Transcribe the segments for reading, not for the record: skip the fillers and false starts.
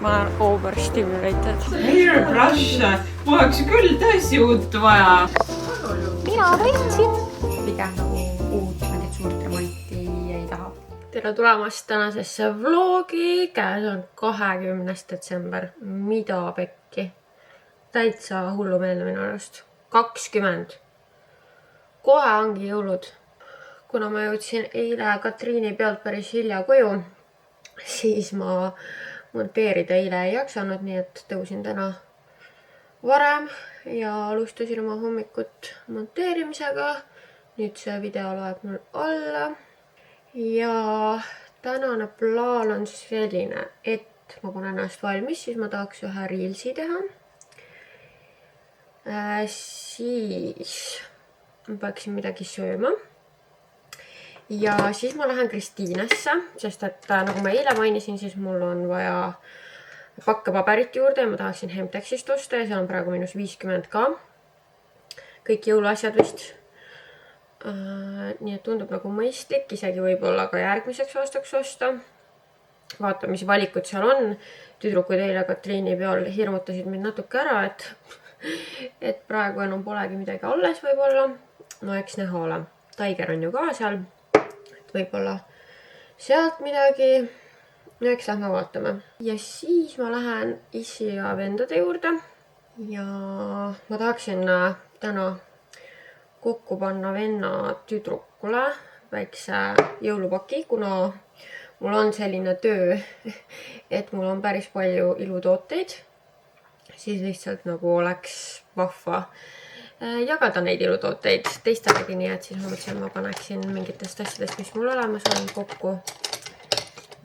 ma olen overstimulated. Hair brush, mul oleks küll tõesti uut vaja. Mina võtsin. Pigem nagu uut mingit suurt remonti ei taha. Tere tulemast tänasesse vlogi. Käes on 20. detsember. Mida pekki? Täitsa hullumeelne minu arust. 20. Kohe ongi jõulud. Kuna ma jõudsin eile Katriini pealt päris hilja koju, siis ma monteerida eile ei jaksanud, nii et tõusin täna varem ja alustasin oma hommikut monteerimisega. Nüüd see video loeb mul alla. Ja tänane plaan on selline, et ma panen ennast valmis, siis ma tahaks ühe reelsi teha. Siis ma peaksin midagi sööma. Ja siis ma lähen Kristiinesse, sest et nagu ma eile mainisin, siis mul on vaja pakkepaberit juurde ja ma tahaksin Hemtexist osta ja seal on praegu -50 ka. Kõik jõuluasjad vist. Nii et tundub nagu mõistlik, isegi võib-olla ka järgmiseks aastaks osta. Vaata, mis valikud seal on. Tüdrukud eile Katriini peal hirmutasid mind natuke ära, et praegu enam polegi midagi alles võib-olla. No eks näha ole. Tiger on ju ka seal. Võib-olla sealt midagi. No eks lähme vaatame. Ja siis ma lähen issi ja vendade juurde. Ja ma tahaksin täna kokku panna venna tüdrukule väikse jõulupaki, kuna mul on selline töö, et mul on päris palju ilutooteid. Siis lihtsalt nagu oleks vahva jagada neid ilutooteid teistelegi, nii et siis ma mõtlesin, ma paneksin mingitest asjadest, mis mul olemas on, kokku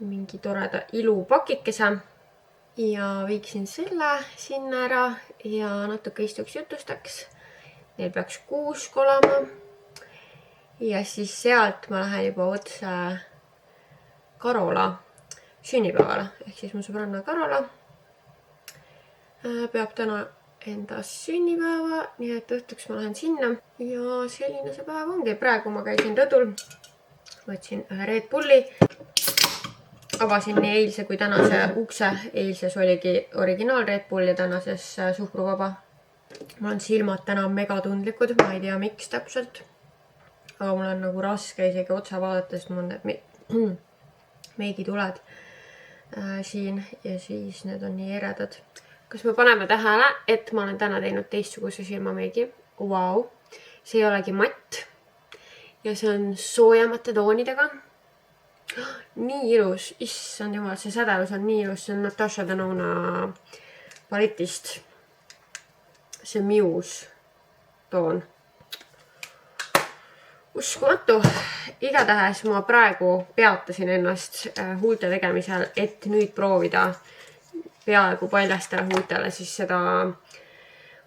mingi toreda ilupakikese ja viiksin selle sinna ära ja natuke istuks jutustaks. Neil peaks 6 olema ja siis sealt ma lähen juba otse Karola sünnipäevale ehk siis mu sõbranna Karola peab täna enda sünnipäeva, nii et õhtuks ma lähen sinna ja selline see päev ongi. Praegu ma käisin rõdul, võtsin ühe Red Bulli, avasin nii eilse kui tänase ukse. Eilses oligi originaal Red Bull ja tänases suhkruvaba. Mul on silmad täna megatundlikud, ma ei tea miks täpselt, aga mul on nagu raske isegi otsa vaadates, mul on need meigituled siin ja siis need on nii eredad. Kas me paneme tähele, et ma olen täna teinud teistsuguse silmameigi? Vau, see ei olegi matt ja see on soojemate toonidega. Nii ilus, issand jumal, see sädelus on nii ilus, see on Natasha Denona paletist. See Muse toon. Uskumatu. Igatahes ma praegu peatasin ennast huulte tegemisel, et nüüd proovida peaaegu paljastele huultele siis seda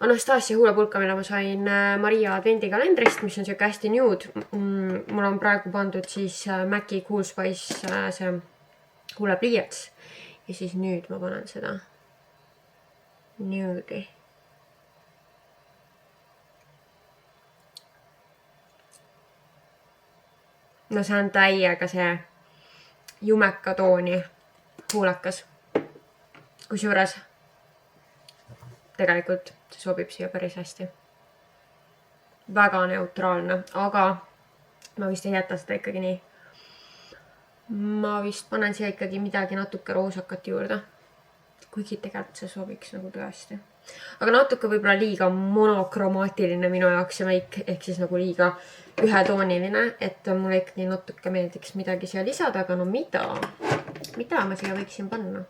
Anastasia huulepulka, mille ma sain Maria advendikalendrist, mis on siuke hästi nude. Mul on praegu pandud siis MAC-i Cool Spice see huulepliiats ja siis nüüd ma panen seda nude'i. No see on täiega see jumeka tooni huulekas. Kusjuures tegelikult see sobib siia päris hästi. Väga neutraalne, aga ma vist ei jäta seda ikkagi nii. Ma vist panen siia ikkagi midagi natuke roosakat juurde. Kuigi tegelikult see sobiks nagu tõesti. Aga natuke võib-olla liiga monokromaatiline minu jaoks see meik, ehk siis nagu liiga ühetooniline, et mulle ikkagi natuke meeldiks midagi siia lisada, aga no mida ma siia võiksin panna?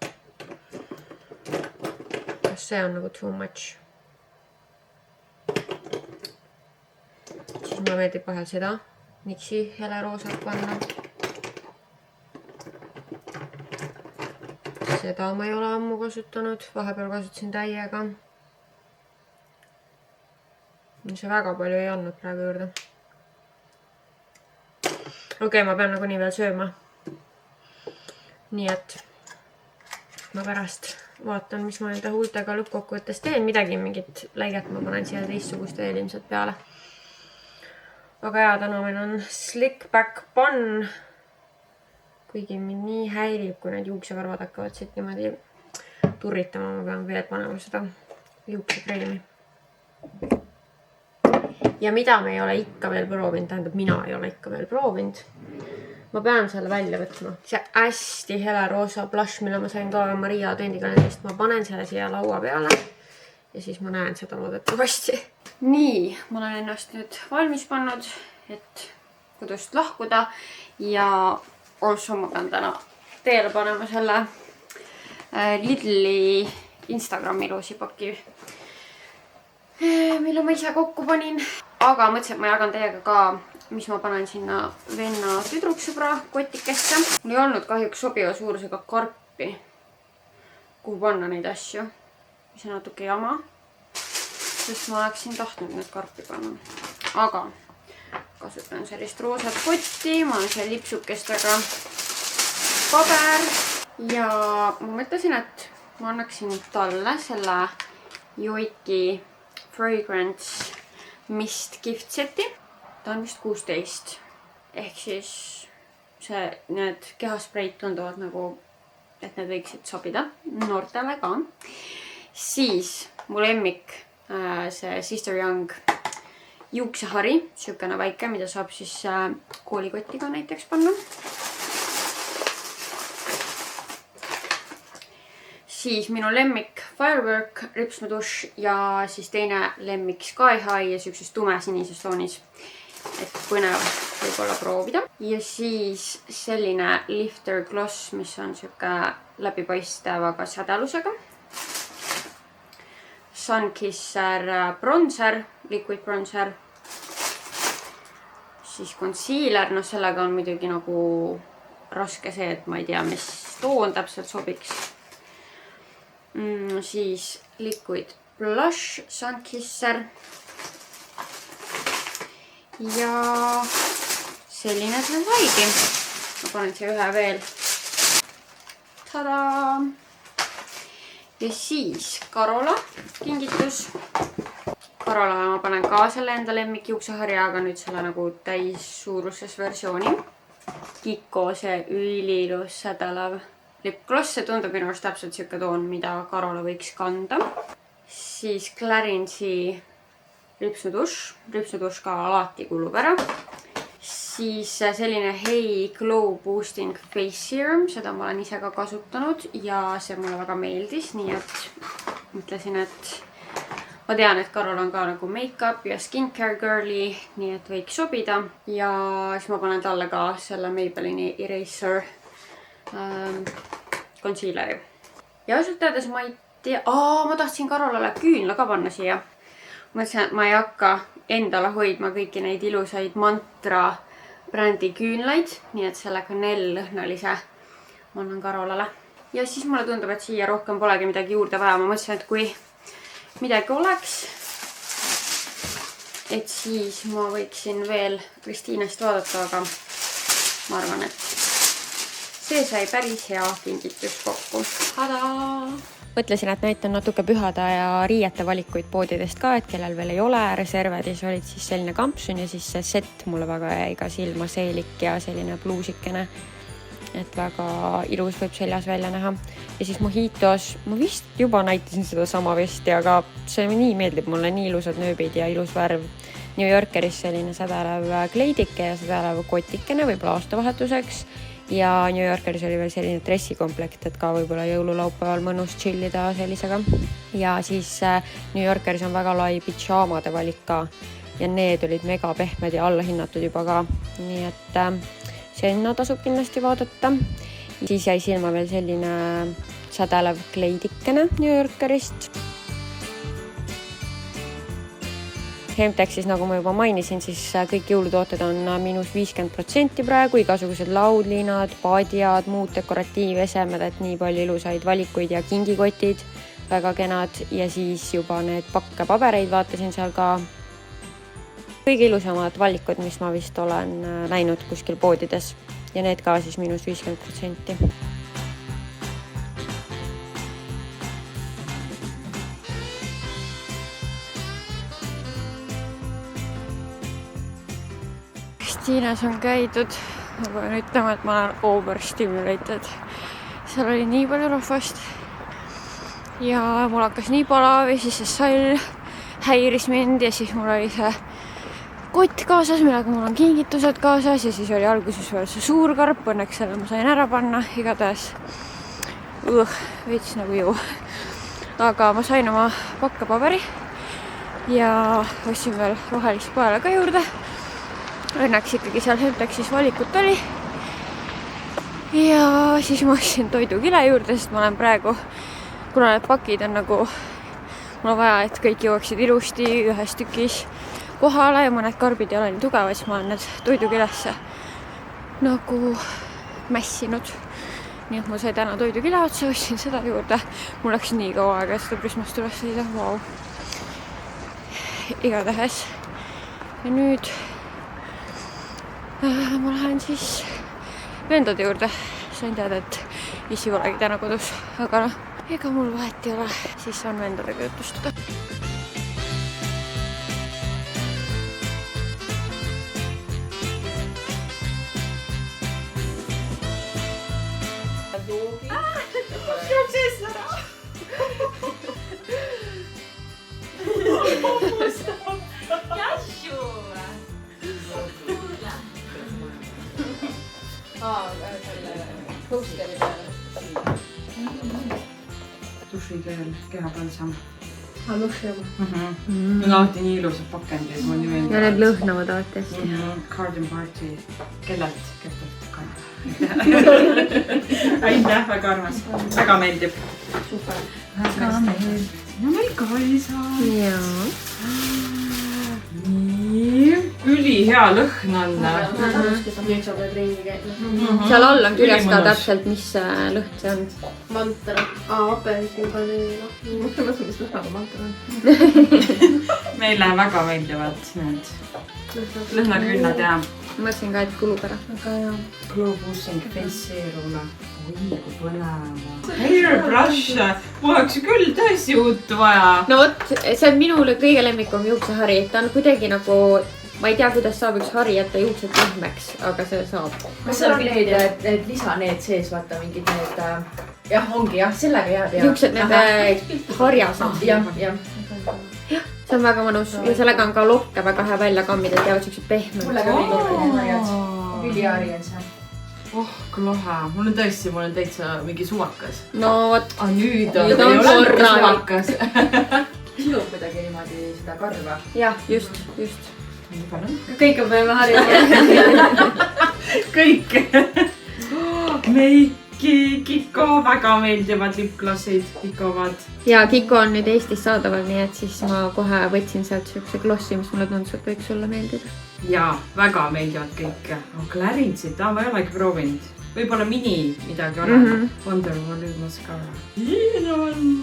See on nagu too much. Siis mulle meeldib vahel seda Nixi hele roosat panna. Seda ma ei ole ammu kasutanud, vahepeal kasutasin täiega. See väga palju ei andnud praegu juurde. Okei, ma pean nagu nii veel sööma. Nii et ma pärast vaatan, mis ma enda huultega lõppkokkuvõttes teen. Midagi, mingit läiget ma panen siia teistsugust veel ilmselt peale. Aga jaa, täna meil on slick back bun. Kuigi mind nii häirib, kui need juuksekarvad hakkavad siit niimoodi turritama, ma pean veel panema seda juuksekreemi. Ja mida me ei ole ikka veel proovinud, tähendab mina ei ole ikka veel proovinud. Ma pean selle välja võtma. See hästi hele roosa blush, mille ma sain ka Maria advendikalendrist. Ma panen selle siia laua peale ja siis ma näen seda loodetavasti. Nii, ma olen ennast nüüd valmis pannud, et kodust lahkuda ja also ma pean täna teele panema selle Lidli Instagrami loosipaki, mille ma ise kokku panin. Aga mõtlesin, et ma jagan teiega ka, mis ma panen sinna venna tüdruksõbra kotikesse. Mul ei olnud kahjuks sobiva suurusega karpi, kuhu panna neid asju, mis on natuke jama, sest ma oleksin tahtnud need karpi panna. Aga kasutan sellist roosat kotti, ma olen seal lipsukestega paber ja ma mõtlesin, et ma annaksin talle selle Joiki Fragrance Mist gift seti. Ta on vist 16. Ehk siis need kehaspreid tunduvad nagu, et need võiksid sobida noortele ka. Siis mu lemmik, see Sister Young juuksehari, sükene väike, mida saab siis koolikotiga näiteks panna. Siis minu lemmik Firework ripsnuduš ja siis teine lemmik Sky High ja sükses tumesinises toonis. Et põnev võib-olla proovida. Ja siis selline Lifter Gloss, mis on süke läbipaistavaga sädelusega. Sunkisser bronzer, liquid bronzer. Siis concealer, no sellega on muidugi nagu raske see, et ma ei tea, mis toon täpselt sobiks. Siis liquid blush, Sunkisser. Ja selline see saigi. Ma panen siia ühe veel. Tada! Ja siis Karola kingitus. Karola ma panen ka selle enda lemmik juukseharja, aga nüüd selle nagu täis suuruses versiooni. Kiko see ülilus sädelev lipgloss, see tundub minu arust täpselt siuke toon, mida Karola võiks kanda. Siis Clarency ripsnuduš ka alati kulub ära. Siis selline Hey Glow Boosting Face Serum, seda ma olen ise ka kasutanud ja see mulle väga meeldis, nii et mõtlesin, et ma tean, et Karol on ka nagu make-up ja skincare girly, nii et võiks sobida. Ja siis ma panen talle ka selle Maybellini Eraser concealeri. Ja ausalt öeldes ma ei tea, ma tahtsin Karolale küünla ka panna siia. Mõtlesin, et ma ei hakka endale hoidma kõiki neid ilusaid Mantra brändi küünlaid, nii et selle kanell-lõhnalise ma annan Karolale. Ja siis mulle tundub, et siia rohkem polegi midagi juurde vaja. Ma mõtlesin, et kui midagi oleks, et siis ma võiksin veel Kristiinest vaadata, aga ma arvan, et see sai päris hea kingitus kokku. Tada! Mõtlesin, et näitan natuke pühade ja riiete valikuid poodidest ka, et kellel veel ei ole reservedis, olid siis selline kampsun ja siis see set mulle väga jäi ka silma, seelik ja selline bluusikene. Et väga ilus võib seljas välja näha. Ja siis Mojitos, ma vist juba näitasin seda sama vesti, aga see nii meeldib mulle, nii ilusad nööbid ja ilus värv. New Yorkeris selline sädelev kleidike ja sädelev kotikene, võib-olla aastavahetuseks. Ja New Yorkeris oli veel selline dressikomplekt, et ka võib-olla jõululaupäeval mõnus chillida sellisega. Ja siis New Yorkeris on väga lai pidžaamade valik ka. Ja need olid mega pehmed ja alla hinnatud juba ka. Nii et sinna tasub kindlasti vaadata. Siis jäi silma veel selline sädelev kleidikene New Yorkerist. Hemtexis, nagu ma juba mainisin, siis kõik jõulutooted on -50% praegu, igasugused laudlinad, padjad, muud dekoratiivesemed, et nii palju ilusaid valikuid ja kingikotid, väga kenad. Ja siis juba need pakkepabereid vaatasin seal ka. Kõige ilusamad valikud, mis ma vist olen näinud kuskil poodides ja need ka siis -50%. Kristiines on käidud, ma pean ütlema, et ma olen overstimulated. Seal oli nii palju rahvast. ja mul hakkas nii palav ja siis see sall häiris mind ja siis mul oli see kott kaasas, millega mul on kingitused kaasas ja siis oli alguses veel see suur karp, õnneks selle ma sain ära panna, igatahes veits nagu ju. Aga ma sain oma pakkepaberi ja ostsin veel rohelist paela ka juurde. Õnneks ikkagi seal Hemtexis valikut oli. Ja siis ma ostsin toidukile juurde, sest ma olen praegu, kuna need pakid on nagu, mul on vaja, et kõik jõuaksid ilusti ühes tükis kohale ja mõned karbid ei ole nii tugevad, siis ma olen need toidukilesse nagu mässinud. Nii et ma sai täna toidukile otsa, ostsin seda juurde. Mul läks nii kaua aega, et seda Prismast üles leida. Vau. Igatahes. Ja nüüd ma lähen siis vendade juurde. Sain teada, et issi polegi täna kodus, aga noh, ega mul vahet ei ole, siis saan vendadega jutustada. Dušikeel, kehabalsam. Lushema. On alati nii ilusad pakendid, mul nii meeldib. Ja need lõhnavad alati hästi. Garden Party. Kellelt? Aitäh, väga armas. Väga meeldib. Super. No meil Kaisa. Jaa. Nii. Üli hea lõhn on. Nüüd sa pead ringi käima. Seal all on kirjas ka täpselt, mis lõhn see on. Mantra. Apelsin paneela. Mõtle, mis lõhnaga mantra on. Meile väga meeldivad need lõhnakünnad ja Ma mõtlesin ka, et kulub ära. Aga jah. Globusing face seeruna. Oi, kui põneva. Hairbrush. Mul oleks küll tõesti uut vaja. No vot, see on minule kõige lemmikum juuksehari. Ta on kuidagi nagu, ma ei tea, kuidas saab üks hari jätta juuksed pehmeks, aga see saab. Kas seal on need, et lisa need sees, vaata mingid need, jah, ongi jah, sellega jääb ja. Niisugused need harjased. Jah. See on väga mõnus ja sellega on ka lokke väga hea välja kammida, et jäävad siuksed pehmed. Mulle ka meeldib need harjad. Ülihari on see. Oh, kui lahe. Mul on täitsa mingi suvakas. No vot. Nüüd on suvakas. Sidub midagi niimoodi seda karva. Jah, just. Kõik on peame harjad. Kõik. Meiki, Kiko, väga meeldivad lipglossid, Kikovad. Ja Kiko on nüüd Eestis saadaval, nii et siis ma kohe võtsin sealt siukse glossi, mis mulle tundus, et võiks sulle meeldida. Ja, väga meeldivad kõik. Clarincid, ma ei olegi proovinud. Võib-olla mini midagi ole. Wonder Woman Mascara. Siin on.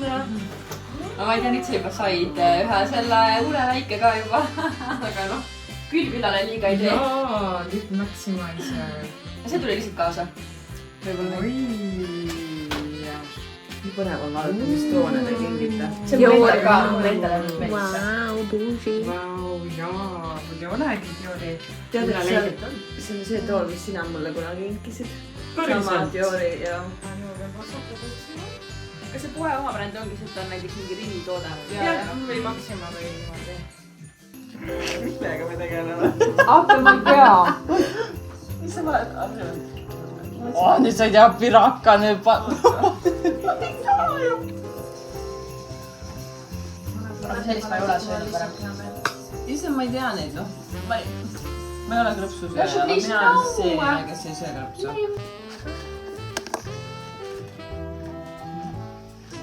Ma ei tea, nüüd sa juba said ühe selle uleväike ka juba. Aga noh, külvillale liiga ei tee. Jaa, Lip Maximizer. See tuli lihtsalt kaasa. Oi, jah. Nii põnev on vaadata, mis toone ta kingita. See Joo, on endal ka, wow. mul endal on meeldis. Wow, bougie. Vau, jaa. Mul ei olegi Diori. Tead, et see on see tool, mis sina mulle kunagi kinkisid. Sama Diori ja... Kas see poe oma bränd ongi, et on näiteks mingi rivi toode? Jah, või Maxima või niimoodi. Millega me tegeleme? Aga ma ei tea. Mis sa oled arvanud? Nüüd sa ei tea, piraka nüüd Aga sellist ma ei ole söönud varem. Ise ma ei tea neid, noh. Ma ei ole krõpsu sööja, aga mina olen see, kes ei söö krõpsu.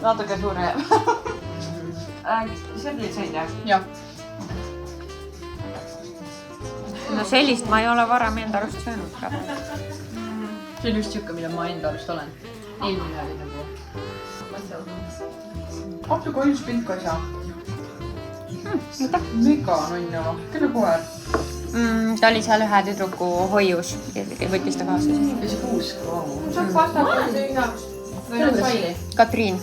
natuke suure. Selline said jah? Jah. No sellist ma ei ole varem enda arust söönud ka. See on just siuke, mida ma enda arust olen. Eelmine oli nagu... Appi kui üks pind ka ei saa. Mega nunnu. Kelle koer? Ta oli seal ühe tüdruku hoius ja võttis ta kaasa. Ja see kuus. Saab vastata see üheks. Või on Saili? Katriin.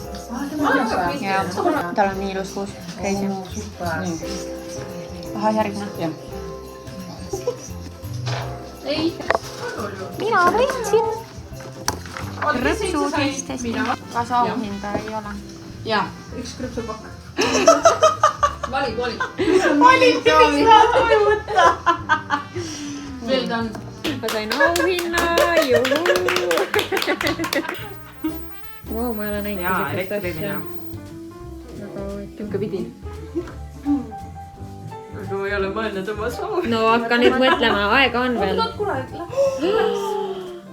Ja tal on nii ilus kuus. Crazy. Ahas järgmine. Jah. Ei. Mina võitsin. Rõpsu kestest. Kas auhinda ei ole? jaa, üks krõpsupakk. Vali. Valid, miks tahad koju võtta? Well done. Ma sain auhinna, juhuu! Wow, ma ei ole näinud. Jaa, elektriline. Väga huvitav. Ikka pidi. Aga ma ei ole mõelnud oma soovi. No hakka nüüd mõtlema, aega on veel.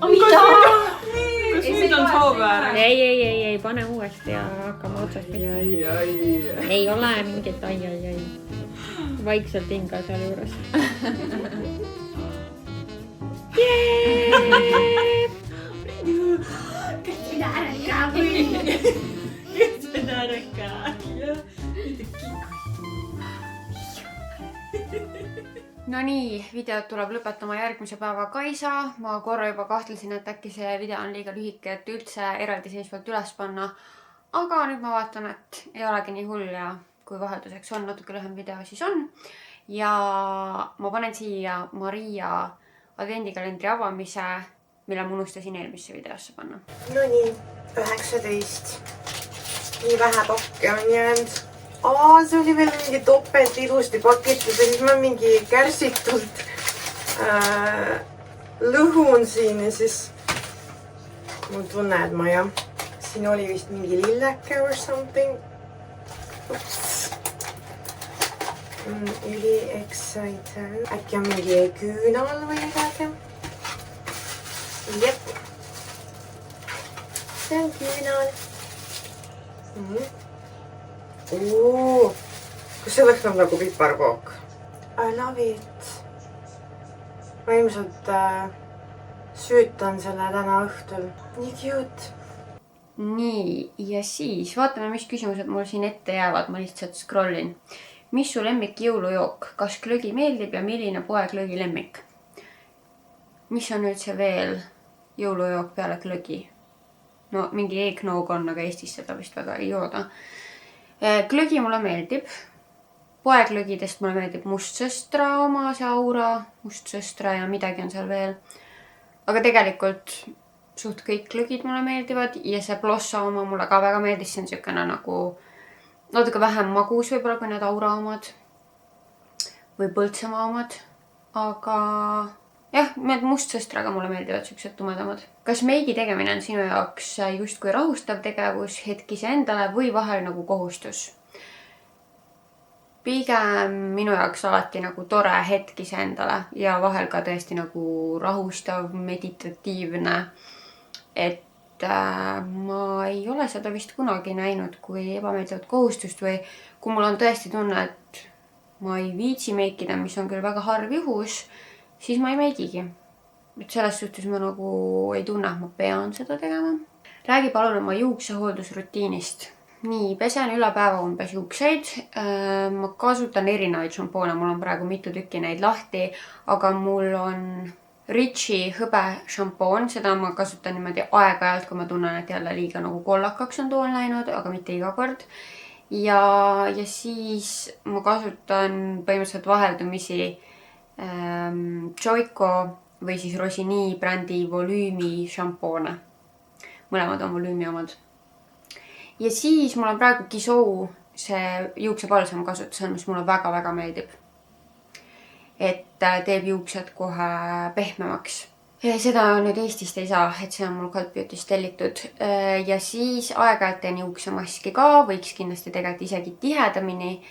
Mida? Kas nüüd on soov ära? Ei, pane uuesti ja hakkame otsast pihta. Ei ole mingit ai. Vaikselt hinga seal juures. No nii, videot tuleb lõpetama järgmise päeva Kaisa. Ma korra juba kahtlesin, et äkki see video on liiga lühike, et üldse eraldiseisvalt üles panna. Aga nüüd ma vaatan, et ei olegi nii hull ja kui vahelduseks on natuke lühem video, siis on. Ja ma panen siia Maria advendikalendri avamise, mille ma unustasin eelmisse videosse panna. No nii, 19. Nii vähe pakke on jäänud. See oli veel mingi topelt ilusti pakitud ja siis ma mingi kärsitult lõhun siin ja siis mul tunne, et ma jah, siin oli vist mingi lilleke or something. Üli excited. Äkki on mingi küünal või midagi? Jep. See on küünal. Kas see oleks nagu piparkook? I love it. Ma ilmselt süütan selle täna õhtul. Nii cute. Nii, ja siis vaatame, mis küsimused mul siin ette jäävad. Ma lihtsalt scrollin. Mis su lemmik jõulujook? Kas glögi meeldib ja milline poeglögi lemmik? Mis on üldse veel jõulujook peale glögi? No mingi eggnog on, aga Eestis seda vist väga ei jooda. Glögi mulle meeldib. Poeglögidest mulle meeldib mustsõstra oma, see aura, mustsõstra ja midagi on seal veel. Aga tegelikult suht kõik glögid mulle meeldivad ja see plossa oma mulle ka väga meeldis. See on siukene nagu natuke vähem magus võib-olla kui need aura omad või põltsemaa omad. Aga jah, need mustsõstraga mulle meeldivad siuksed tumedamad. Kas meigi tegemine on sinu jaoks justkui rahustav tegevus hetk iseendale või vahel nagu kohustus? Pigem minu jaoks alati nagu tore hetk iseendale ja vahel ka tõesti nagu rahustav, meditatiivne. Et ma ei ole seda vist kunagi näinud kui ebameeldivat kohustust või kui mul on tõesti tunne, et ma ei viitsi meikida, mis on küll väga harv juhus, siis ma ei meigigi. Et selles suhtes ma nagu ei tunne, et ma pean seda tegema. Räägi palun oma juuksehooldusrutiinist. Nii, pesen üle päeva umbes juukseid. Ma kasutan erinevaid šampoone, mul on praegu mitu tükki neid lahti, aga mul on Ritchie hõbe šampoon, seda ma kasutan niimoodi aeg-ajalt, kui ma tunnen, et jälle liiga nagu kollakaks on tool läinud, aga mitte iga kord. Ja siis ma kasutan põhimõtteliselt vaheldumisi Joico või siis Rosini brändi volüümi šampoone. Mõlemad on volüümi omad. Ja siis mul on praegu Gisou see juuksepalsam kasutusel, mis mulle väga-väga meeldib. Et teeb juuksed kohe pehmemaks. Ja seda nüüd Eestist ei saa, et see on mul Cult Beauty'st tellitud. Ja siis aeg-ajalt teen juuksemaski ka, võiks kindlasti tegelikult isegi tihedamini.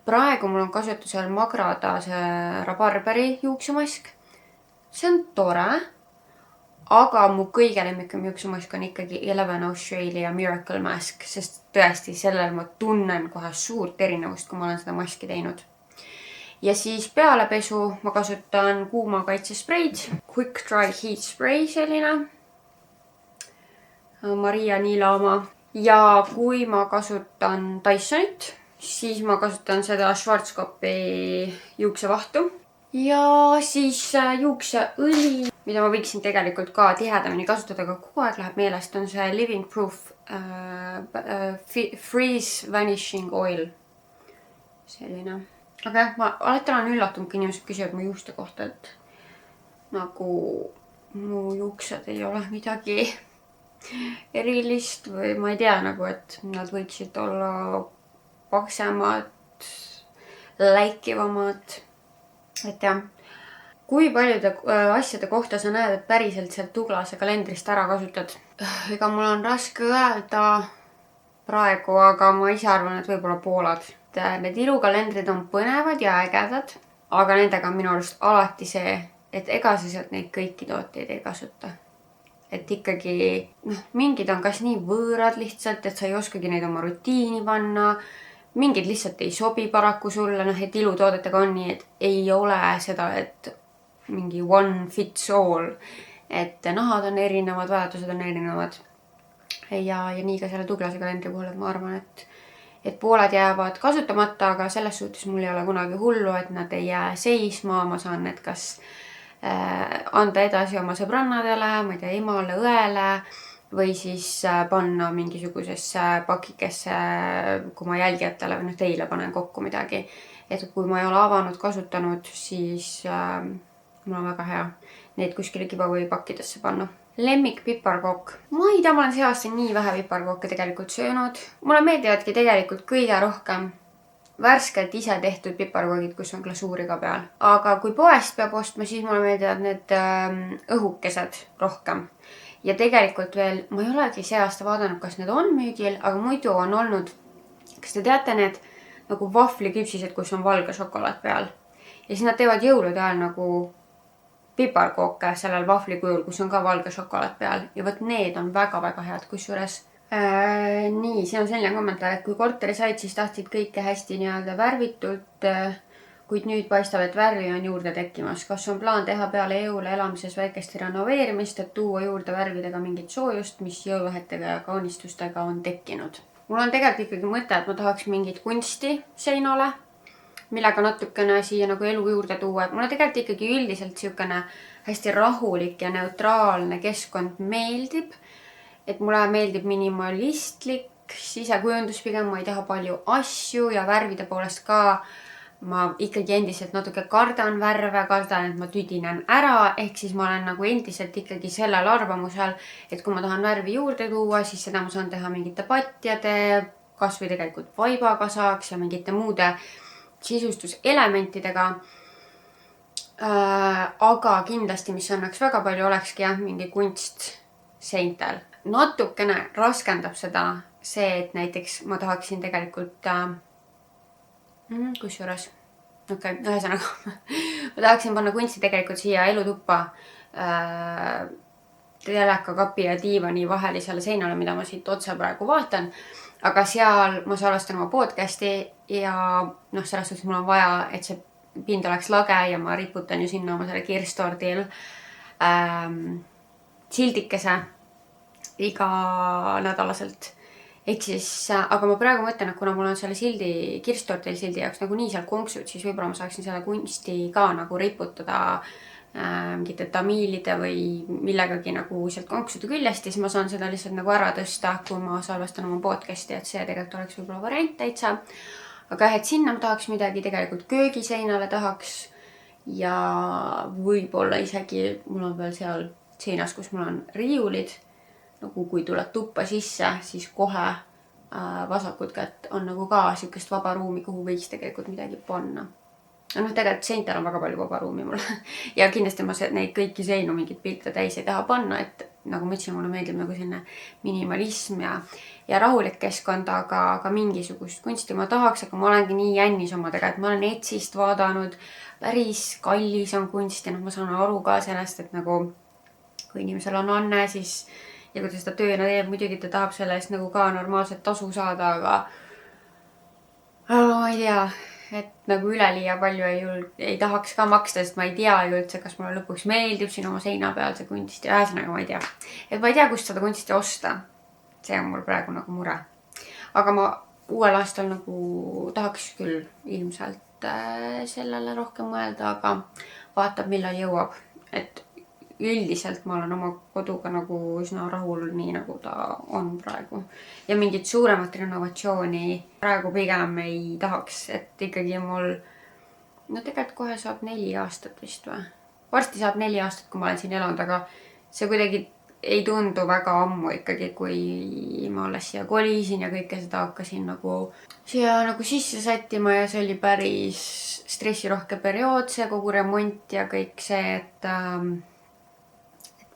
Praegu mul on kasutusel Magrada see rabarberi juuksemask. See on tore, aga mu kõige lemmikum juuksemask on ikkagi 11 Australia Miracle Mask, sest tõesti sellel ma tunnen kohe suurt erinevust, kui ma olen seda maski teinud. Ja siis pealepesu ma kasutan kuumakaitsespreid, Quick Dry Heat Spray selline, Maria Niila oma. Ja kui ma kasutan Dysonit, siis ma kasutan seda Schwarzkopfi juuksevahtu. Ja siis juukseõli, mida ma võiksin tegelikult ka tihedamini kasutada, aga kogu aeg läheb meelest, on see Living Proof Freeze Vanishing Oil. Selline. Aga ma alati olen üllatunud, kui inimesed küsivad mu juuste kohta, et nagu mu juuksed ei ole midagi erilist või ma ei tea nagu, et nad võiksid olla paksemad, läikivamad. Et jah, kui paljude asjade kohta sa näed, et päriselt sealt Douglase kalendrist ära kasutad? Ega mul on raske öelda praegu, aga ma ise arvan, et võib-olla pooled. Need ilukalendrid on põnevad ja ägedad, aga nendega on minu arust alati see, et ega sa sealt neid kõiki tooteid ei kasuta. Et ikkagi, mingid on kas nii võõrad lihtsalt, et sa ei oskagi neid oma rutiini panna. Mingid lihtsalt ei sobi paraku sulle, et ilutoodetega on nii, et ei ole seda, et mingi one fits all. Et nahad on erinevad, vajadused on erinevad. Ja nii ka selle Douglase kalendri puhul, et ma arvan, et pooled jäävad kasutamata, aga selles suhtes mul ei ole kunagi hullu, et nad ei jää seisma. Ma saan need kas anda edasi oma sõbrannadele, ma ei tea, emale, õele või siis panna mingisugusesse pakikesse, kui ma jälgijatele või teile panen kokku midagi. Et kui ma ei ole avanud, kasutanud, siis mul on väga hea neid kuskile giveaway pakkidesse panna. Lemmik piparkook. Ma ei tea, ma olen see aasta nii vähe piparkooke tegelikult söönud. Mulle meeldivadki tegelikult kõige rohkem värskelt ise tehtud piparkoogid, kus on glasuuri ka peal. Aga kui poest peab ostma, siis mulle meeldivad need õhukesed rohkem. Ja tegelikult veel, ma ei olegi see aasta vaadanud, kas need on müügil, aga muidu on olnud, kas te teate need nagu vahvliküpsised, kus on valge šokolaad peal. Ja siis nad teevad jõulude ajal nagu piparkooke sellel vahvlikujul, kus on ka valge šokolaad peal. Ja võt need on väga-väga head kusjuures. Nii, siin on selline kommentaar, et kui korteri said, siis tahtsid kõike hästi nii-öelda värvitult, kuid nüüd paistab, et värvi on juurde tekkimas. Kas on plaan teha peale jõule elamises väikesti renoveerimist, et tuua juurde värvidega mingit soojust, mis jõuluhetega ja kaunistustega on tekkinud? Mul on tegelikult ikkagi mõte, et ma tahaks mingit kunsti seinale, millega natukene siia nagu elu juurde tuua. Mulle tegelikult ikkagi üldiselt siukene hästi rahulik ja neutraalne keskkond meeldib. Et mulle meeldib minimalistlik sisekujundus pigem, ma ei taha palju asju ja värvide poolest ka ma ikkagi endiselt natuke kardan värve, kardan, et ma tüdinen ära, ehk siis ma olen nagu endiselt ikkagi sellel arvamusel, et kui ma tahan värvi juurde tuua, siis seda ma saan teha mingite patjade, kas või tegelikult vaibaga saaks ja mingite muude sisustuselementidega. Aga kindlasti, mis annaks väga palju, olekski jah, mingi kunst seintel. Natukene raskendab seda see, et näiteks ma tahaksin tegelikult kusjuures, ühesõnaga ma tahaksin panna kunsti tegelikult siia elutuppa telekakapi ja diivani vahelisele seinale, mida ma siit otse praegu vaatan. Aga seal ma salvestan oma podcasti ja selles suhtes mul on vaja, et see pind oleks lage ja ma riputan ju sinna oma selle kirstordil sildikese iga nädalaselt. Ehk siis, aga ma praegu mõtlen, et kuna mul on selle kirstordil sildi jaoks nagu nii seal konksud, siis võib-olla ma saaksin selle kunsti ka nagu riputada mingite tamiilide või millegagi nagu sealt konksude küljest. Ja siis ma saan seda lihtsalt nagu ära tõsta, kui ma salvestan oma podcasti, et see tegelikult oleks võib-olla variant täitsa. Aga et sinna ma tahaks midagi tegelikult köögiseinale tahaks ja võib-olla isegi mul on veel seal seinas, kus mul on riiulid. Nagu kui tuleb tuppa sisse, siis kohe vasakut kätt on nagu ka siukest vaba ruumi, kuhu võiks tegelikult midagi panna. Tegelikult seintel on väga palju vaba ruumi mul. Ja kindlasti ma neid kõiki seinu mingit pilte täis ei taha panna, et nagu ma ütlesin, mulle meeldib nagu selline minimalism ja rahulik keskkond, aga mingisugust kunsti ma tahaks, aga ma olengi nii jännis omadega, et ma olen Etsist vaadanud, päris kallis on kunst ja ma saan aru ka sellest, et nagu kui inimesel on anne, siis ja kui ta seda tööna teeb, muidugi ta tahab selle eest nagu ka normaalset tasu saada, aga ma ei tea, et nagu üleliia palju ei tahaks ka maksta, sest ma ei tea ju üldse, kas mulle lõpuks meeldib siin oma seina peal see kunst ja ühesõnaga ma ei tea. Et ma ei tea, kust seda kunsti osta. See on mul praegu nagu mure. Aga ma uuel aastal nagu tahaks küll ilmselt sellele rohkem mõelda, aga vaatab, millal jõuab. Et üldiselt ma olen oma koduga nagu üsna rahul nii nagu ta on praegu. Ja mingit suuremat renovatsiooni praegu pigem ei tahaks, et ikkagi mul tegelikult kohe saab 4 aastat vist või. Varsti saab 4 aastat, kui ma olen siin elanud, aga see kuidagi ei tundu väga ammu ikkagi, kui ma alles siia kolisin ja kõike seda hakkasin nagu siia nagu sisse sättima ja see oli päris stressirohke periood, see kogu remont ja kõik see, et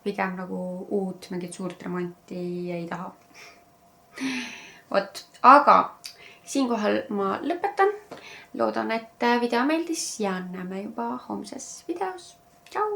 pigem nagu uut mingit suurt remonti ei taha. Vot, aga siinkohal ma lõpetan. Loodan, et video meeldis ja näeme juba homses videos. Tšau!